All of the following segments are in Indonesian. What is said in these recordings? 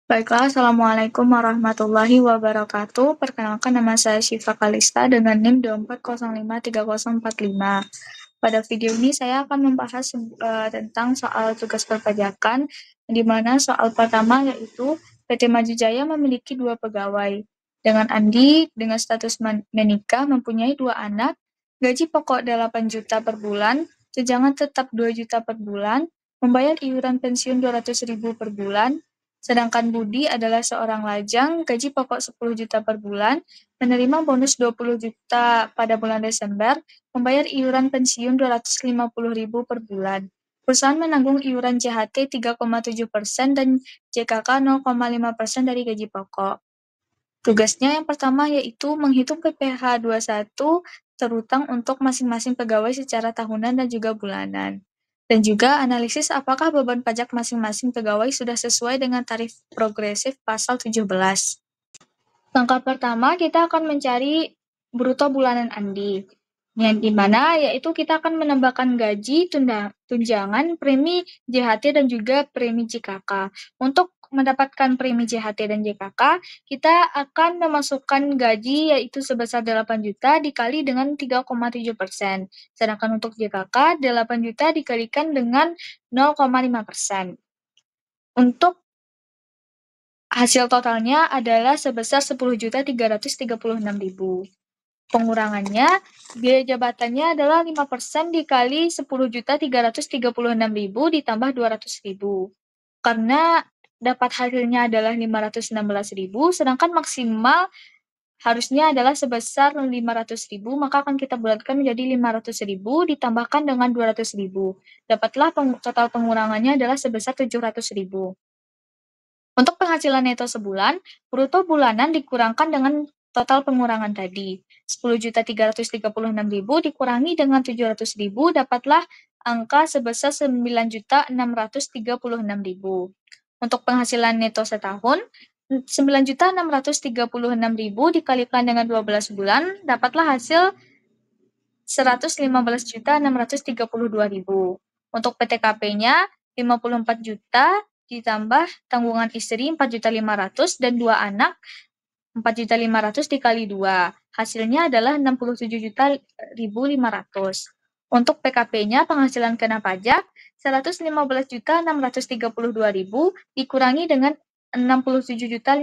Baiklah, Assalamualaikum warahmatullahi wabarakatuh. Perkenalkan, nama saya Syifa Kalista dengan NIM 24053045. Pada video ini saya akan membahas tentang soal tugas perpajakan, di mana soal pertama yaitu PT Maju Jaya memiliki 2 pegawai. Dengan Andi dengan status menikah, mempunyai 2 anak, gaji pokok 8 juta per bulan, tunjangan tetap 2 juta per bulan, membayar iuran pensiun 200.000 per bulan. Sedangkan Budi adalah seorang lajang, gaji pokok 10 juta per bulan, menerima bonus 20 juta pada bulan Desember, membayar iuran pensiun 250.000 per bulan. Perusahaan menanggung iuran JHT 3,7% dan JKK 0,5% dari gaji pokok. Tugasnya yang pertama yaitu menghitung PPh 21 terutang untuk masing-masing pegawai secara tahunan dan juga bulanan. Dan juga analisis apakah beban pajak masing-masing pegawai sudah sesuai dengan tarif progresif pasal 17. Langkah pertama, kita akan mencari bruto bulanan Andi. Yang dimana yaitu kita akan menambahkan gaji, tunjangan, premi JHT, dan juga premi JKK. Untuk mendapatkan premi JHT dan JKK, kita akan memasukkan gaji yaitu sebesar 8 juta dikali dengan 3,7%. Sedangkan untuk JKK, 8 juta dikalikan dengan 0,5%. Untuk hasil totalnya adalah sebesar 10.336.000. Pengurangannya, biaya jabatannya adalah 5% dikali 10.336.000 ditambah 200.000. Karena dapat hasilnya adalah 516.000, sedangkan maksimal harusnya adalah sebesar 500.000, maka akan kita bulatkan menjadi 500.000 ditambahkan dengan 200.000. Dapatlah total pengurangannya adalah sebesar 700.000. Untuk penghasilan neto sebulan, bruto bulanan dikurangkan dengan total pengurangan tadi. 10.336.000 dikurangi dengan 700.000, dapatlah angka sebesar 9.636.000. Untuk penghasilan neto setahun, 9.636.000 dikalikan dengan 12 bulan, dapatlah hasil 115.632.000. Untuk PTKP-nya 54 juta ditambah tanggungan istri 4.500.000 dan 2 anak 4.500.000 dikali 2. Hasilnya adalah 67.500. Untuk PKP-nya penghasilan kena pajak 115.632.000 dikurangi dengan 67.500.000.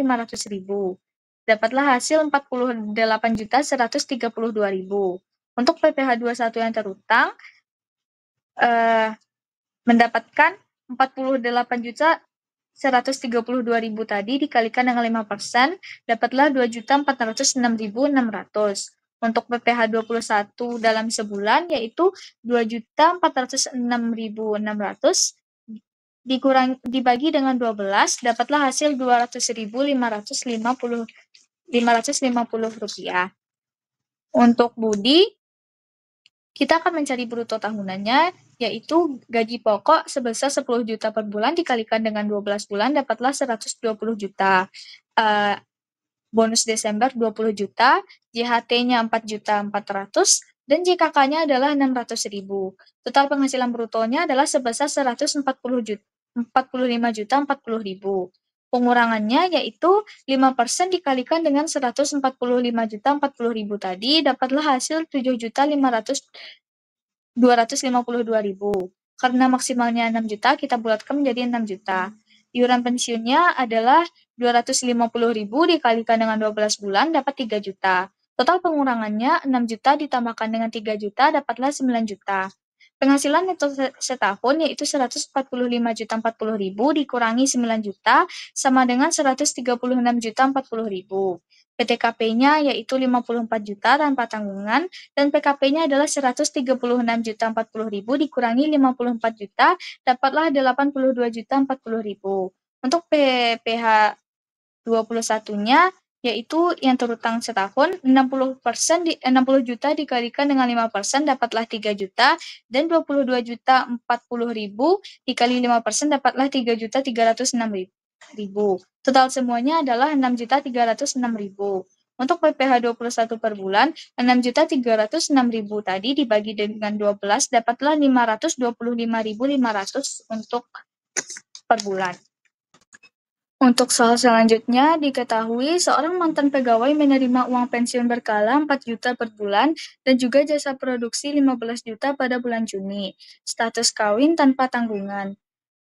Dapatlah hasil 48.132.000. Untuk PPh 21 yang terutang mendapatkan 48.132.000 tadi dikalikan dengan 5%, dapatlah 2.406.600. Untuk PPh 21 dalam sebulan yaitu 2.406.600 dibagi dengan 12, dapatlah hasil 200.550 rupiah. Untuk Budi, kita akan mencari bruto tahunannya, yaitu gaji pokok sebesar 10 juta per bulan dikalikan dengan 12 bulan, dapatlah 120 juta. Bonus Desember 20 juta, JHT-nya 4.400.000, dan JKK-nya adalah 600.000. Total penghasilan brutonya adalah sebesar 145.040.000. Pengurangannya yaitu 5% dikalikan dengan 145.040.000 tadi, dapatlah hasil 7.252.000. Karena maksimalnya 6 juta, kita bulatkan menjadi 6 juta. Iuran pensiunnya adalah 250.000 dikalikan dengan 12 bulan, dapat 3 juta. Total pengurangannya 6 juta ditambahkan dengan 3 juta, dapatlah 9 juta. Penghasilan neto setahun yaitu 145.040.000 dikurangi 9 juta sama dengan 136.040.000. PTKP-nya yaitu 54 juta tanpa tanggungan dan PKP-nya adalah 136.040.000 dikurangi 54 juta, dapatlah 82.040.000. Untuk PPh 21-nya yaitu yang terutang setahun 60 juta dikalikan dengan 5% dapatlah 3 juta dan 22.040.000 dikali 5% dapatlah 3.306.000. Total semuanya adalah 6.306.000. Untuk PPh 21 per bulan 6.306.000 tadi dibagi dengan 12 dapatlah 525.500 untuk per bulan. Untuk soal selanjutnya, diketahui seorang mantan pegawai menerima uang pensiun berkala 4 juta per bulan dan juga jasa produksi 15 juta pada bulan Juni. Status kawin tanpa tanggungan.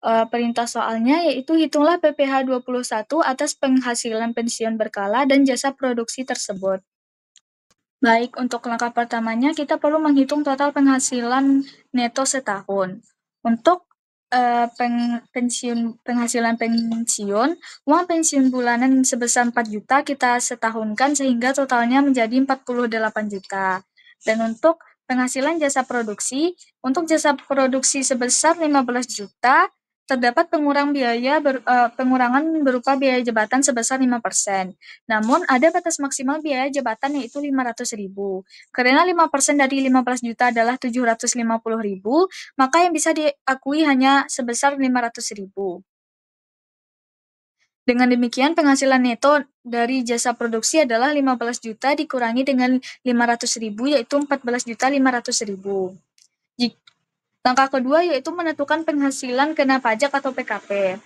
Perintah soalnya yaitu hitunglah PPh 21 atas penghasilan pensiun berkala dan jasa produksi tersebut. Baik, untuk langkah pertamanya kita perlu menghitung total penghasilan neto setahun. Untuk penghasilan pensiun, uang pensiun bulanan sebesar 4 juta kita setahunkan sehingga totalnya menjadi 48 juta. Dan untuk penghasilan jasa produksi, untuk jasa produksi sebesar 15 juta, terdapat pengurangan berupa biaya jabatan sebesar 5%. Namun, ada batas maksimal biaya jabatan yaitu 500.000. Karena 5% dari 15 juta adalah 750.000, maka yang bisa diakui hanya sebesar 500.000. Dengan demikian, penghasilan neto dari jasa produksi adalah 15 juta dikurangi dengan 500.000, yaitu 14.500.000. Langkah kedua yaitu menentukan penghasilan kena pajak atau PKP.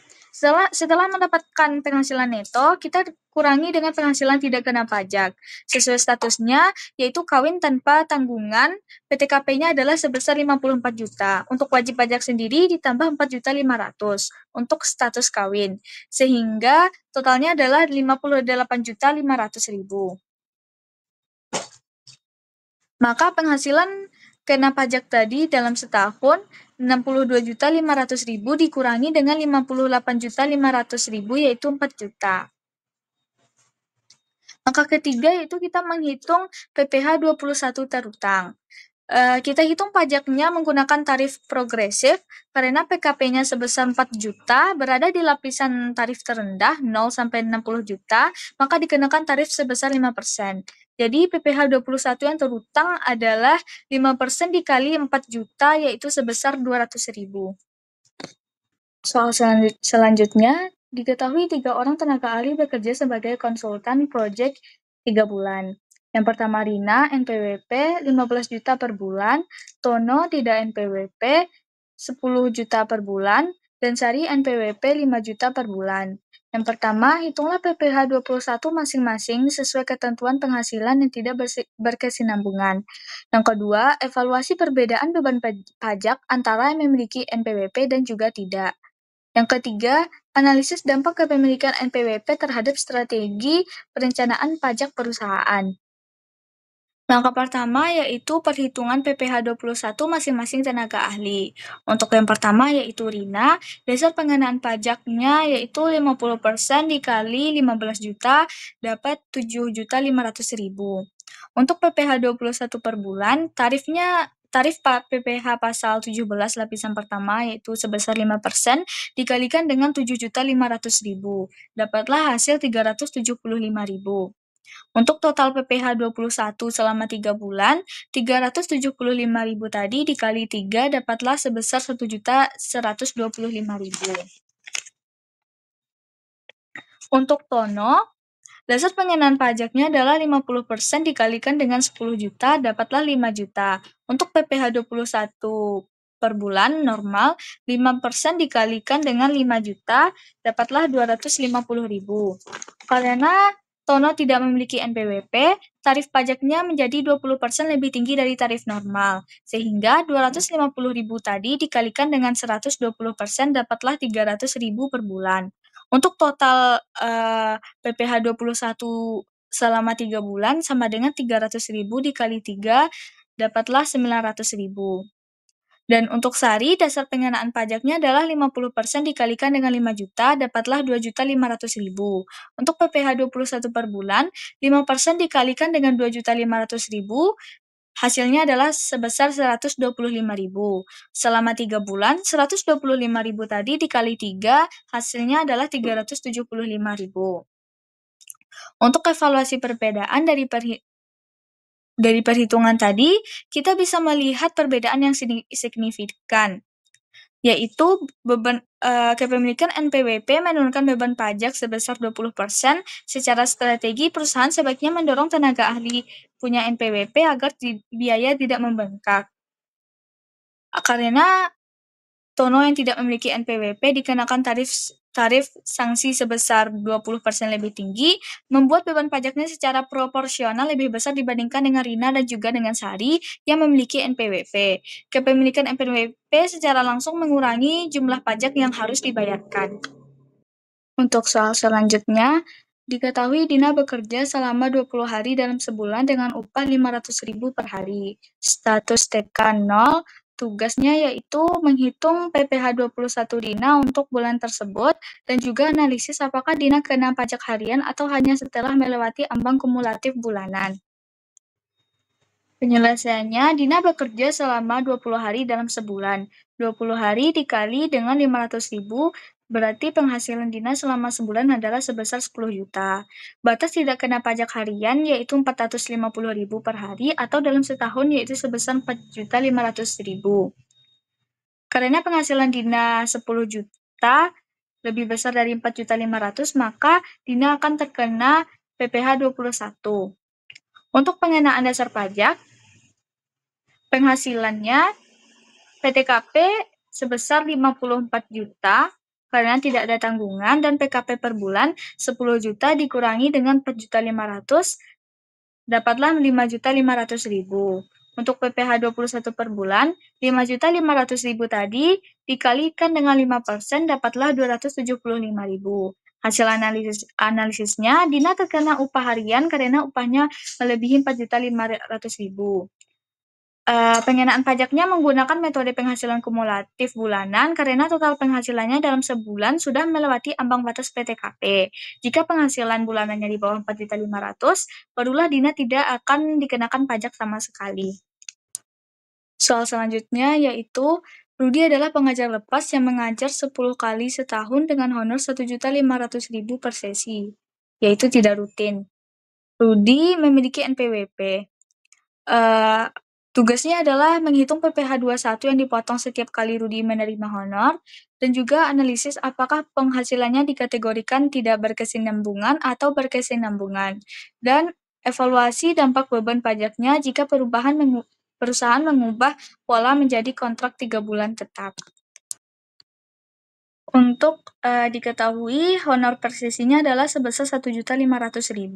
Setelah mendapatkan penghasilan neto, kita kurangi dengan penghasilan tidak kena pajak. Sesuai statusnya, yaitu kawin tanpa tanggungan, PTKP-nya adalah sebesar 54 juta. Untuk wajib pajak sendiri ditambah 4.500.000 untuk status kawin. Sehingga totalnya adalah 58.500.000. Maka penghasilan kena pajak tadi dalam setahun 62.500.000 dikurangi dengan 58.500.000 yaitu 4 juta. Langkah ketiga yaitu kita menghitung PPh 21 terutang. Kita hitung pajaknya menggunakan tarif progresif karena PKP-nya sebesar 4 juta berada di lapisan tarif terendah 0 sampai 60 juta, maka dikenakan tarif sebesar 5%. Jadi PPh 21 yang terutang adalah 5% dikali 4 juta yaitu sebesar 200.000. Soal selanjutnya, diketahui 3 orang tenaga ahli bekerja sebagai konsultan proyek 3 bulan. Yang pertama Rina, NPWP 15 juta per bulan, Tono tidak NPWP 10 juta per bulan, dan Sari NPWP 5 juta per bulan. Yang pertama, hitunglah PPh 21 masing-masing sesuai ketentuan penghasilan yang tidak berkesinambungan. Yang kedua, evaluasi perbedaan beban pajak antara yang memiliki NPWP dan juga tidak. Yang ketiga, analisis dampak kepemilikan NPWP terhadap strategi perencanaan pajak perusahaan. Langkah pertama yaitu perhitungan PPh 21 masing-masing tenaga ahli. Untuk yang pertama yaitu Rina, dasar pengenaan pajaknya yaitu 50% dikali 15 juta dapat 7.500.000. Untuk PPh 21 per bulan, tarif PPh pasal 17 lapisan pertama yaitu sebesar 5% dikalikan dengan 7.500.000. Dapatlah hasil 375.000. Untuk total PPh 21 selama 3 bulan, 375.000 tadi dikali 3 dapatlah sebesar 1.125.000. Untuk Tono, dasar pengenaan pajaknya adalah 50% dikalikan dengan 10 juta, dapatlah 5 juta. Untuk PPh 21 per bulan normal, 5% dikalikan dengan 5 juta, dapatlah 250.000. Karena Tono tidak memiliki NPWP, tarif pajaknya menjadi 20% lebih tinggi dari tarif normal. Sehingga 250.000 tadi dikalikan dengan 120% dapatlah 300.000 per bulan. Untuk total PPh 21 selama 3 bulan sama dengan 300.000 dikali 3 dapatlah 900.000. Dan untuk Sari, dasar pengenaan pajaknya adalah 50% dikalikan dengan 5 juta, dapatlah 2.500.000. Untuk PPh 21 per bulan, 5% dikalikan dengan 2.500.000, hasilnya adalah sebesar 125.000. Selama 3 bulan, 125.000 tadi dikali 3, hasilnya adalah 375.000. Untuk evaluasi perbedaan dari perhitungan tadi, kita bisa melihat perbedaan yang signifikan, yaitu kepemilikan NPWP menurunkan beban pajak sebesar 20%. Secara strategi, perusahaan sebaiknya mendorong tenaga ahli punya NPWP agar biaya tidak membengkak. Karena Tono yang tidak memiliki NPWP dikenakan tarif sanksi sebesar 20% lebih tinggi, membuat beban pajaknya secara proporsional lebih besar dibandingkan dengan Rina dan juga dengan Sari yang memiliki NPWP. Kepemilikan NPWP secara langsung mengurangi jumlah pajak yang harus dibayarkan. Untuk soal selanjutnya, diketahui Dina bekerja selama 20 hari dalam sebulan dengan upah 500.000 per hari. Status TK 0, tugasnya yaitu menghitung PPh 21 Dina untuk bulan tersebut dan juga analisis apakah Dina kena pajak harian atau hanya setelah melewati ambang kumulatif bulanan. Penyelesaiannya, Dina bekerja selama 20 hari dalam sebulan. 20 hari dikali dengan 500.000, berarti penghasilan Dina selama sebulan adalah sebesar 10 juta. Batas tidak kena pajak harian yaitu 450.000 per hari atau dalam setahun yaitu sebesar 4.500.000. Karena penghasilan Dina 10 juta lebih besar dari 4.500.000, maka Dina akan terkena PPh 21. Untuk pengenaan dasar pajak, penghasilannya PTKP sebesar 54 juta karena tidak ada tanggungan dan PKP per bulan 10 juta dikurangi dengan 4.500.000 dapatlah 5.500.000. Untuk PPh 21 per bulan, 5.500.000 tadi dikalikan dengan 5% dapatlah 275.000. Hasil analisisnya, Dina terkena upah harian karena upahnya melebihi 4.500.000. Pengenaan pajaknya menggunakan metode penghasilan kumulatif bulanan karena total penghasilannya dalam sebulan sudah melewati ambang batas PTKP. Jika penghasilan bulanannya di bawah 4.500.000, barulah Dina tidak akan dikenakan pajak sama sekali. Soal selanjutnya yaitu, Rudi adalah pengajar lepas yang mengajar 10 kali setahun dengan honor 1.500.000 per sesi, yaitu tidak rutin. Rudi memiliki NPWP. Tugasnya adalah menghitung PPh 21 yang dipotong setiap kali Rudi menerima honor, dan juga analisis apakah penghasilannya dikategorikan tidak berkesinambungan atau berkesinambungan, dan evaluasi dampak beban pajaknya jika perusahaan mengubah pola menjadi kontrak 3 bulan tetap. Untuk diketahui, honor per sesinya adalah sebesar 1.500.000.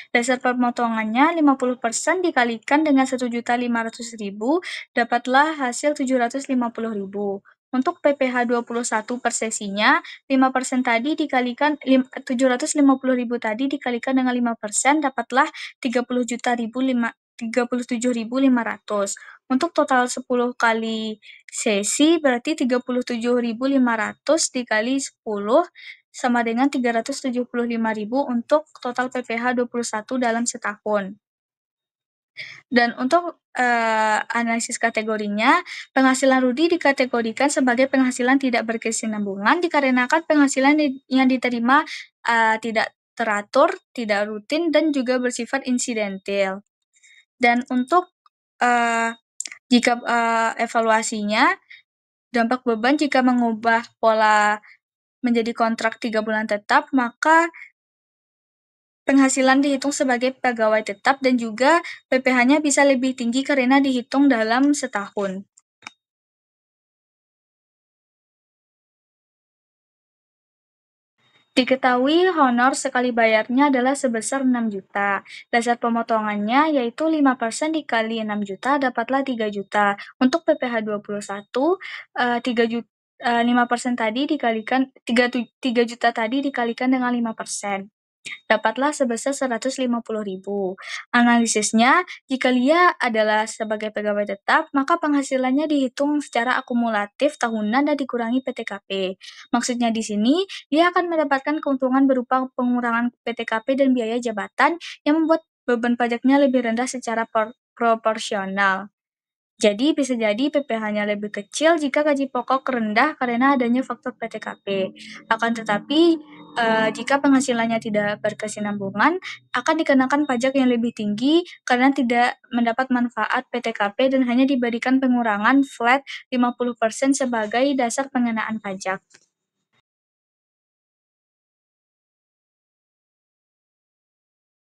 Dasar pemotongannya 50% dikalikan dengan 1.500.000, dapatlah hasil 750.000. Untuk PPh 21 per sesinya, 5% tadi dikalikan 750.000 tadi dikalikan dengan 5%, dapatlah 37.500. Untuk total 10 kali sesi berarti 37.500 dikali 10 sama dengan 375.000 untuk total PPh 21 dalam setahun. Dan untuk analisis kategorinya, penghasilan Rudi dikategorikan sebagai penghasilan tidak berkesinambungan dikarenakan penghasilan yang diterima tidak teratur, tidak rutin, dan juga bersifat insidental. Dan untuk jika evaluasinya, dampak beban jika mengubah pola menjadi kontrak 3 bulan tetap, maka penghasilan dihitung sebagai pegawai tetap dan juga PPh-nya bisa lebih tinggi karena dihitung dalam setahun. Diketahui honor sekali bayarnya adalah sebesar 6 juta. Dasar pemotongannya yaitu 5% dikali 6 juta dapatlah 3 juta. Untuk PPh 21, 5% tadi dikalikan 3 juta tadi dikalikan dengan 5%. Dapatlah sebesar 150.000. Analisisnya, jika Lia adalah sebagai pegawai tetap, maka penghasilannya dihitung secara akumulatif tahunan dan dikurangi PTKP. Maksudnya di sini, Lia akan mendapatkan keuntungan berupa pengurangan PTKP dan biaya jabatan yang membuat beban pajaknya lebih rendah secara proporsional. Jadi, bisa jadi PPh-nya lebih kecil jika gaji pokok rendah karena adanya faktor PTKP. Akan tetapi, jika penghasilannya tidak berkesinambungan, akan dikenakan pajak yang lebih tinggi karena tidak mendapat manfaat PTKP dan hanya diberikan pengurangan flat 50% sebagai dasar pengenaan pajak.